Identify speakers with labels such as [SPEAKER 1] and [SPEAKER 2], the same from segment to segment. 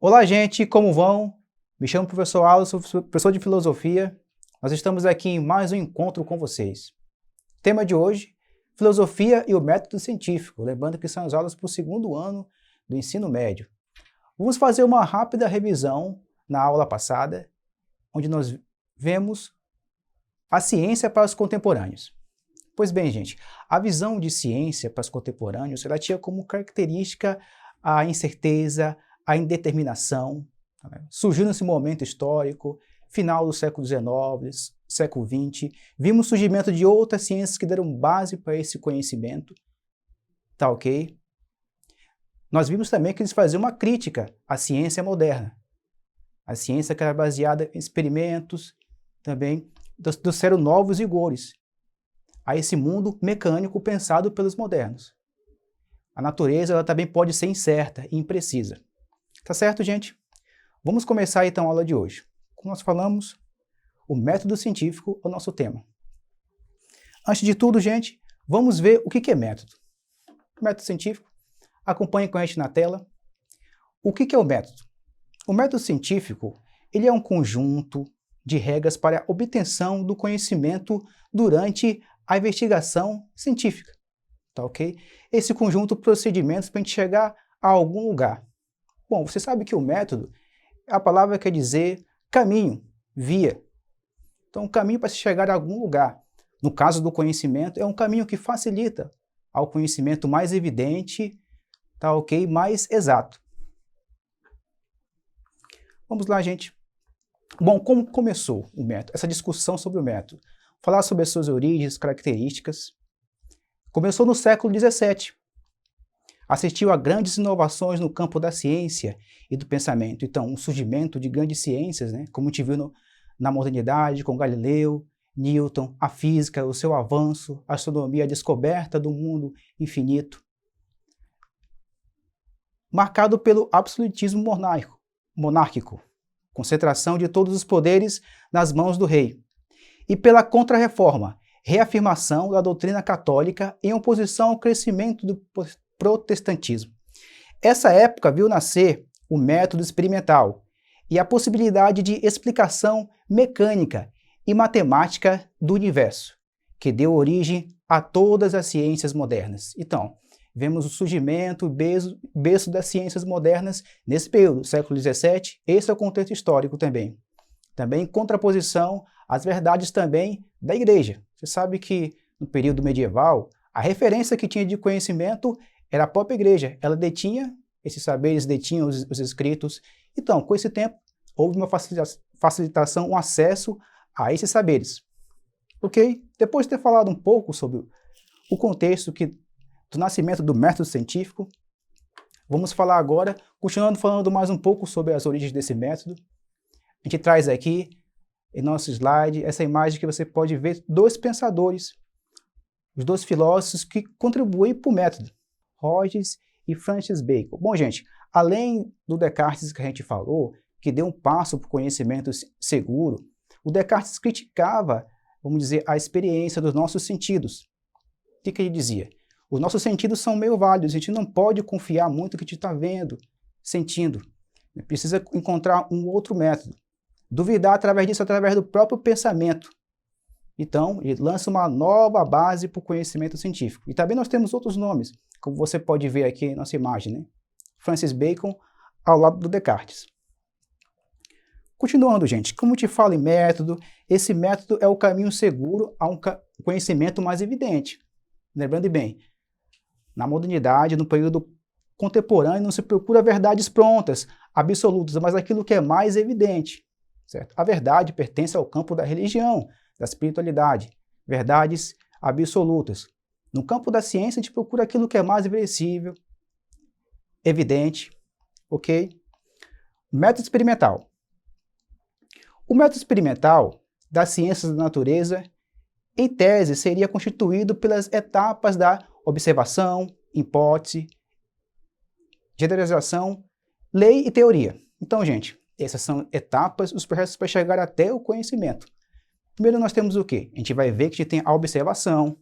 [SPEAKER 1] Olá, gente, como vão? Me chamo professor Alisson, sou professor de filosofia. Nós estamos aqui em mais um encontro com vocês. Tema de hoje, filosofia e o método científico, lembrando que são as aulas para o segundo ano do ensino médio. Vamos fazer uma rápida revisão na aula passada, onde nós vemos a ciência para os contemporâneos. Pois bem, gente, a visão de ciência para os contemporâneos, ela tinha como característica a incerteza, a indeterminação. Surgiu nesse momento histórico, final do século XIX, século XX, vimos o surgimento de outras ciências que deram base para esse conhecimento, tá ok? Nós vimos também que eles faziam uma crítica à ciência moderna, a ciência que era baseada em experimentos, também trouxeram novos rigores a esse mundo mecânico pensado pelos modernos. A natureza ela também pode ser incerta e imprecisa. Tá certo, gente? Vamos começar então a aula de hoje. Como nós falamos, o método científico é o nosso tema. Antes de tudo, gente, vamos ver o que é método. O método científico, acompanhe com a gente na tela. O que é o método? O método científico, ele é um conjunto de regras para a obtenção do conhecimento durante a investigação científica, tá ok? Esse conjunto de procedimentos para a gente chegar a algum lugar. Bom, você sabe que o método, a palavra quer dizer caminho, via. Então, um caminho para se chegar a algum lugar. No caso do conhecimento, é um caminho que facilita ao conhecimento mais evidente, tá ok? Mais exato. Vamos lá, gente. Bom, como começou o método? Essa discussão sobre o método. Falar sobre as suas origens, características. Começou no século XVII. Assistiu a grandes inovações no campo da ciência e do pensamento. Então, o surgimento de grandes ciências, né, como a gente viu na modernidade, com Galileu, Newton, a física, o seu avanço, a astronomia, a descoberta do mundo infinito. Marcado pelo absolutismo monárquico, concentração de todos os poderes nas mãos do rei. E pela Contra-Reforma, reafirmação da doutrina católica em oposição ao crescimento do protestantismo. Essa época viu nascer o método experimental e a possibilidade de explicação mecânica e matemática do universo, que deu origem a todas as ciências modernas. Então, vemos o surgimento, o berço das ciências modernas nesse período, século XVII, esse é o contexto histórico também. Também em contraposição às verdades também da igreja. Você sabe que no período medieval, a referência que tinha de conhecimento era a própria igreja. Ela detinha esses saberes, detinha os escritos. Então, com esse tempo, houve uma facilitação, um acesso a esses saberes. Ok? Depois de ter falado um pouco sobre o contexto do nascimento do método científico, vamos falar agora, continuando falando mais um pouco sobre as origens desse método. A gente traz aqui, em nosso slide, essa imagem que você pode ver dois pensadores, os dois filósofos que contribuem para o método, Rogers e Francis Bacon. Bom, gente, além do Descartes que a gente falou, que deu um passo para o conhecimento seguro, o Descartes criticava, vamos dizer, a experiência dos nossos sentidos. O que ele dizia? Os nossos sentidos são meio válidos, a gente não pode confiar muito no que a gente está vendo, sentindo. Precisa encontrar um outro método. Duvidar através disso, através do próprio pensamento. Então, ele lança uma nova base para o conhecimento científico. E também nós temos outros nomes, como você pode ver aqui na nossa imagem, né? Francis Bacon ao lado do Descartes. Continuando, gente, como te falo em método, esse método é o caminho seguro a um conhecimento mais evidente. Lembrando bem, na modernidade, no período contemporâneo, não se procura verdades prontas, absolutas, mas aquilo que é mais evidente. Certo? A verdade pertence ao campo da religião, da espiritualidade, verdades absolutas. No campo da ciência, a gente procura aquilo que é mais verossímil, evidente, ok? Método experimental. O método experimental das ciências da natureza, em tese, seria constituído pelas etapas da observação, hipótese, generalização, lei e teoria. Então, gente, essas são etapas, os processos para chegar até o conhecimento. Primeiro nós temos o quê? A gente vai ver que a gente tem a observação,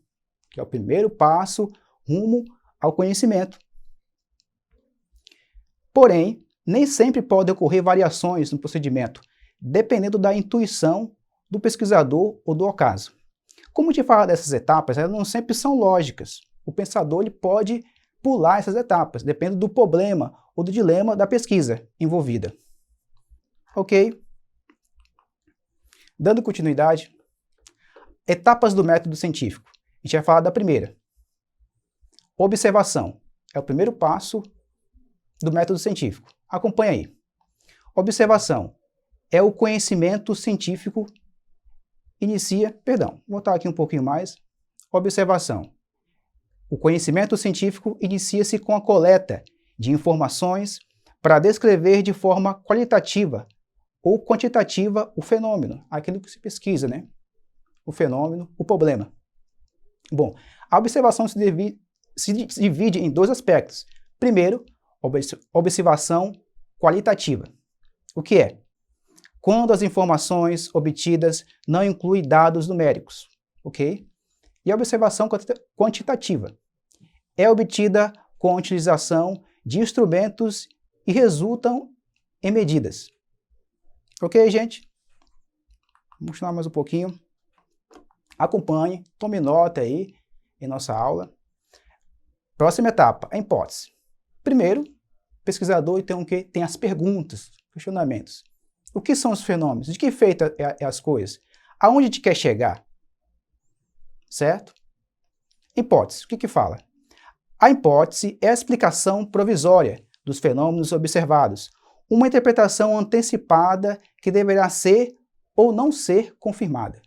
[SPEAKER 1] que é o primeiro passo rumo ao conhecimento. Porém, Nem sempre podem ocorrer variações no procedimento, dependendo da intuição do pesquisador ou do ocaso. Como te falar dessas etapas, elas não sempre são lógicas. O pensador ele pode pular essas etapas, dependendo do problema ou do dilema da pesquisa envolvida. Ok? Dando continuidade, etapas do método científico. A gente vai falar da primeira. Observação. É o primeiro passo do método científico. Acompanha aí. Observação. É o conhecimento científico vou voltar aqui um pouquinho mais. Observação. O conhecimento científico inicia-se com a coleta de informações para descrever de forma qualitativa ou quantitativa o fenômeno, aquilo que se pesquisa, né? O fenômeno, o problema. Bom, a observação se divide em dois aspectos. Primeiro, observação qualitativa. O que é? Quando as informações obtidas não incluem dados numéricos, ok? E a observação quantitativa é obtida com a utilização de instrumentos e resultam em medidas. Ok, gente? Vamos continuar mais um pouquinho. Acompanhe, tome nota aí em nossa aula. Próxima etapa, a hipótese. Primeiro, o pesquisador tem as perguntas, questionamentos. O que são os fenômenos? De que feita as coisas? Aonde te quer chegar? Certo? Hipótese. O que fala? A hipótese é a explicação provisória dos fenômenos observados, uma interpretação antecipada que deverá ser ou não ser confirmada.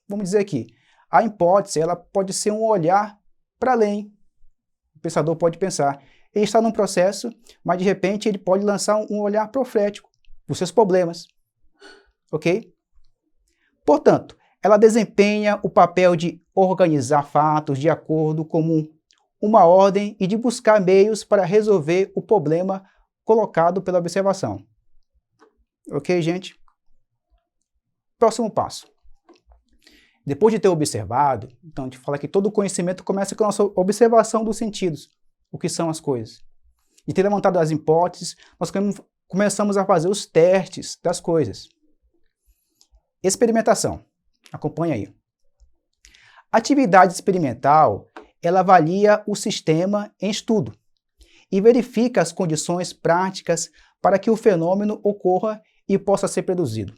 [SPEAKER 1] Vamos dizer aqui, a hipótese ela pode ser um olhar para além. O pensador pode pensar, ele está num processo, mas de repente ele pode lançar um olhar profético os seus problemas, ok? Portanto, ela desempenha o papel de organizar fatos de acordo com uma ordem e de buscar meios para resolver o problema colocado pela observação. Ok, gente? Próximo passo. Depois de ter observado, então a gente fala que todo conhecimento começa com a nossa observação dos sentidos, o que são as coisas. E ter levantado as hipóteses, nós começamos a fazer os testes das coisas. Experimentação. Acompanha aí. Atividade experimental, ela avalia o sistema em estudo e verifica as condições práticas para que o fenômeno ocorra e possa ser produzido.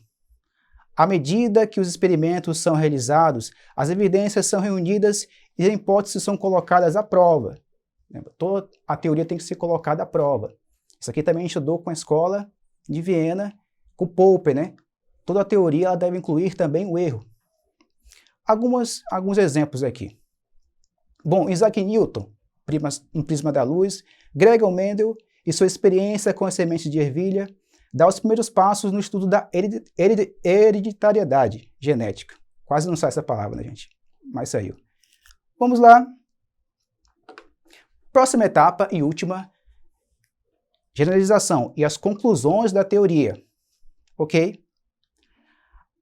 [SPEAKER 1] À medida que os experimentos são realizados, as evidências são reunidas e as hipóteses são colocadas à prova. Toda a teoria tem que ser colocada à prova. Isso aqui também a gente estudou com a escola de Viena, com Popper, né? Toda a teoria ela deve incluir também o erro. Alguns exemplos aqui. Bom, Isaac Newton, um prisma da luz, Gregor Mendel e sua experiência com as sementes de ervilha, dá os primeiros passos no estudo da hereditariedade genética. Quase não sai essa palavra, né, gente? Mas saiu. Vamos lá. Próxima etapa e última, generalização e as conclusões da teoria. Ok?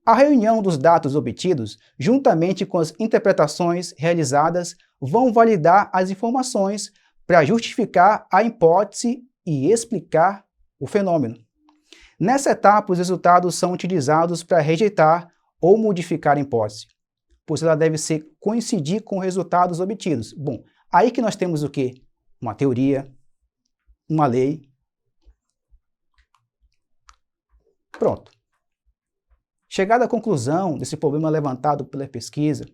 [SPEAKER 1] A reunião dos dados obtidos, juntamente com as interpretações realizadas, vão validar as informações para justificar a hipótese e explicar o fenômeno. Nessa etapa, os resultados são utilizados para rejeitar ou modificar a hipótese, pois ela deve coincidir com os resultados obtidos. Bom, aí que nós temos o quê? Uma teoria, uma lei. Pronto. Chegada à conclusão desse problema levantado pela pesquisa,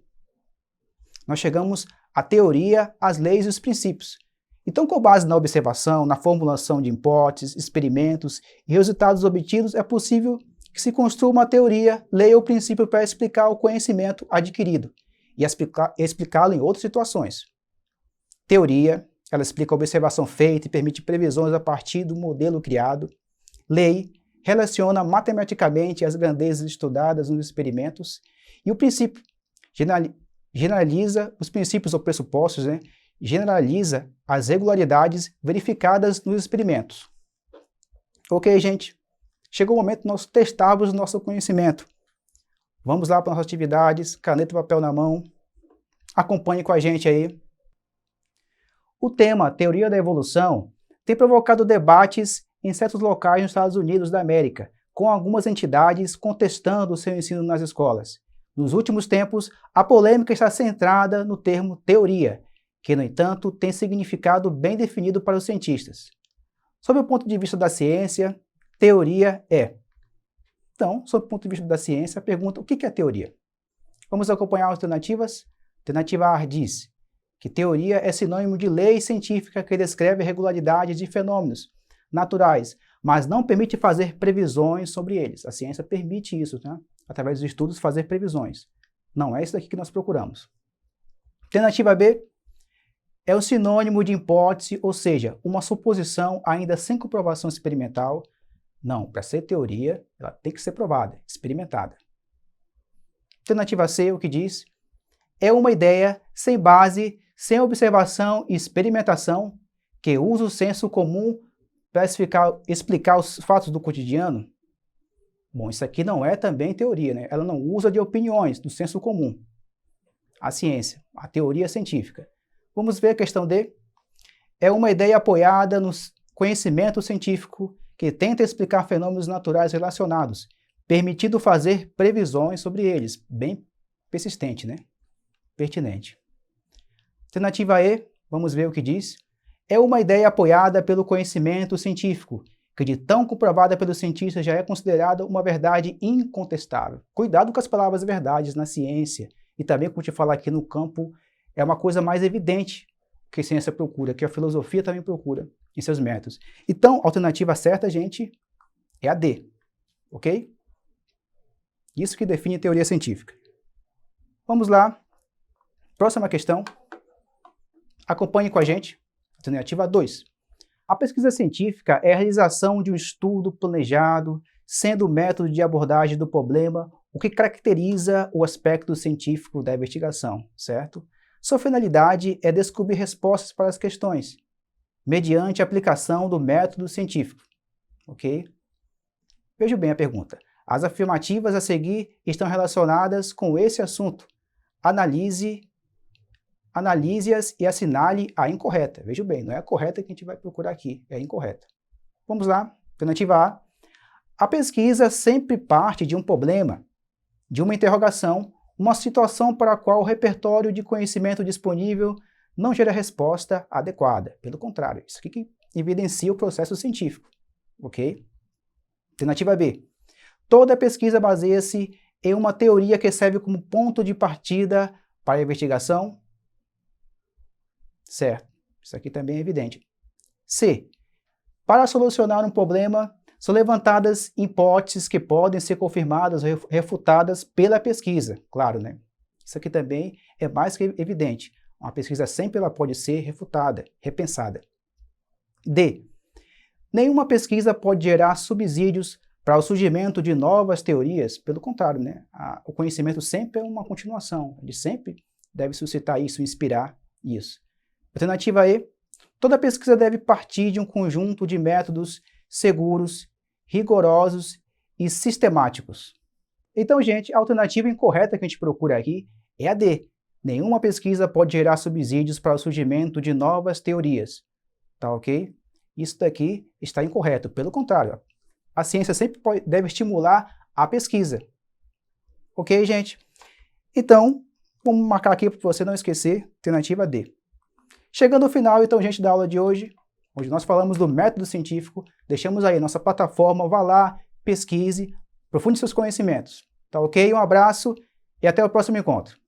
[SPEAKER 1] nós chegamos à teoria, às leis e os princípios. Então, com base na observação, na formulação de hipóteses, experimentos e resultados obtidos, é possível que se construa uma teoria, lei ou princípio para explicar o conhecimento adquirido e explicá-lo em outras situações. Teoria, ela explica a observação feita e permite previsões a partir do modelo criado. Lei, relaciona matematicamente as grandezas estudadas nos experimentos. E o princípio, generaliza os princípios ou pressupostos, né? Generaliza as regularidades verificadas nos experimentos. Ok, gente? Chegou o momento de nós testarmos o nosso conhecimento. Vamos lá para nossas atividades, caneta e papel na mão. Acompanhe com a gente aí. O tema Teoria da Evolução tem provocado debates em certos locais nos Estados Unidos da América, com algumas entidades contestando o seu ensino nas escolas. Nos últimos tempos, a polêmica está centrada no termo teoria, que, no entanto, tem significado bem definido para os cientistas. Sob o ponto de vista da ciência, teoria é. Então, sob o ponto de vista da ciência, a pergunta: o que é teoria? Vamos acompanhar as alternativas? Alternativa A diz que teoria é sinônimo de lei científica que descreve regularidades de fenômenos naturais, mas não permite fazer previsões sobre eles. A ciência permite isso, tá? Através dos estudos, fazer previsões. Não é isso daqui que nós procuramos. Alternativa B é o sinônimo de hipótese, ou seja, uma suposição ainda sem comprovação experimental. Não, para ser teoria, ela tem que ser provada, experimentada. Alternativa C, o que diz? É uma ideia sem base, sem observação e experimentação, que usa o senso comum para explicar os fatos do cotidiano. Bom, isso aqui não é também teoria, né? Ela não usa de opiniões, do senso comum. A ciência, a teoria científica. Vamos ver a questão D. É uma ideia apoiada no conhecimento científico que tenta explicar fenômenos naturais relacionados, permitindo fazer previsões sobre eles. Bem persistente, né? Pertinente. Alternativa E, vamos ver o que diz. É uma ideia apoiada pelo conhecimento científico, que de tão comprovada pelos cientistas já é considerada uma verdade incontestável. Cuidado com as palavras verdades na ciência, e também, como te falar aqui no campo, é uma coisa mais evidente que a ciência procura, que a filosofia também procura em seus métodos. Então, a alternativa certa, gente, é a D, ok? Isso que define teoria científica. Vamos lá. Próxima questão. Acompanhe com a gente. Alternativa 2. A pesquisa científica é a realização de um estudo planejado, sendo o método de abordagem do problema o que caracteriza o aspecto científico da investigação, certo? Sua finalidade é descobrir respostas para as questões, mediante a aplicação do método científico, ok? Veja bem a pergunta. As afirmativas a seguir estão relacionadas com esse assunto. Analise-as e assinale a incorreta. Veja bem, não é a correta que a gente vai procurar aqui, é a incorreta. Vamos lá, alternativa A. A pesquisa sempre parte de um problema, de uma interrogação, uma situação para a qual o repertório de conhecimento disponível não gera resposta adequada. Pelo contrário, isso aqui que evidencia o processo científico, ok? Alternativa B. Toda pesquisa baseia-se em uma teoria que serve como ponto de partida para a investigação. Certo, isso aqui também é evidente. C. Para solucionar um problema, são levantadas hipóteses que podem ser confirmadas ou refutadas pela pesquisa. Claro, né? Isso aqui também é mais que evidente. Uma pesquisa sempre ela pode ser refutada, repensada. D. Nenhuma pesquisa pode gerar subsídios para o surgimento de novas teorias. Pelo contrário, né? O conhecimento sempre é uma continuação. Ele sempre deve suscitar isso, inspirar isso. Alternativa E. Toda pesquisa deve partir de um conjunto de métodos seguros, rigorosos e sistemáticos. Então, gente, a alternativa incorreta que a gente procura aqui é a D. Nenhuma pesquisa pode gerar subsídios para o surgimento de novas teorias. Tá ok? Isso daqui está incorreto. Pelo contrário, a ciência sempre deve estimular a pesquisa. Ok, gente? Então, vamos marcar aqui para você não esquecer, alternativa D. Chegando ao final, então, gente, da aula de hoje, onde nós falamos do método científico, deixamos aí nossa plataforma, vá lá, pesquise, aprofunde seus conhecimentos. Tá ok? Um abraço e até o próximo encontro.